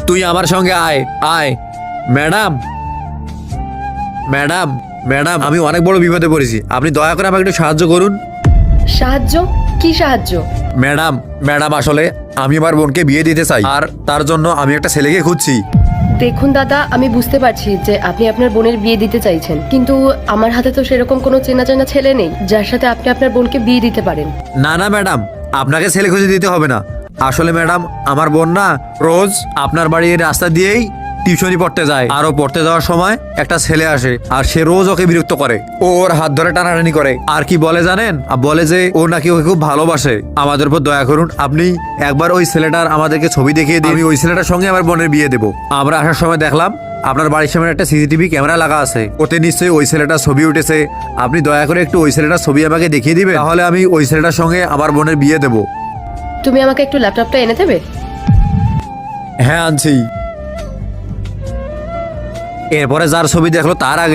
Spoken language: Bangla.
তুই আমার সঙ্গে আয় আয়। ম্যাডাম ম্যাডাম ম্যাডাম, আমি অনেক বড় বিপদে পড়েছি, আপনি দয়া করে আমাকে একটু সাহায্য করুন। সাহায্য? কি সাহায্য? ম্যাডাম ম্যাডাম আসলে আমি আমার বোনকে বিয়ে দিতে চাই, আর তার জন্য আমি একটা ছেলেকে খুঁজছি। দেখুন দাদা, আমি বুঝতে পারছি যে আপনি আপনার বোনের বিয়ে দিতে চাইছেন, কিন্তু আমার হাতে তো সেরকম কোনো চেনা জানা ছেলে নেই যার সাথে আপনি আপনার বোনকে বিয়ে দিতে পারেন। না না ম্যাডাম, আপনাকে ছেলে খুঁজে দিতে হবে না। আসলে ম্যাডাম, আমার বোন না রোজ আপনার বাড়ির রাস্তা দিয়েই টিউশনি পড়তে যায়, আর ও পড়তে যাওয়ার সময় একটা ছেলে আসে, আর সে রোজ ওকে বিরক্ত করে, ও ওর হাত ধরে টানাটানি করে, আর কি বলে জানেন, বলে যে ও নাকি ওকে খুব ভালোবাসে। আমাদের উপর দয়া করুন, আপনি একবার ওই ছেলেটার আমাদেরকে ছবি দেখিয়ে দিন, আমি ওই ছেলেটার সঙ্গে আমার বোনের বিয়ে দেবো। আমরা আসার সময় দেখলাম আপনার বাড়ির সামনে একটা সিসিটিভি ক্যামেরা লাগা আছে, ওতে নিশ্চয়ই ওই ছেলেটার ছবি উঠেছে। আপনি দয়া করে একটু ওই ছেলেটার ছবি আমাকে দেখিয়ে দিবেন, তাহলে আমি ওই ছেলেটার সঙ্গে আমার বোনের বিয়ে দেবো। তুমি আমাকে একটু ল্যাপটপটা এনে দেবে? হ্যাঁ আনছি। এরপরে যার ছবি দেখলো তার আগে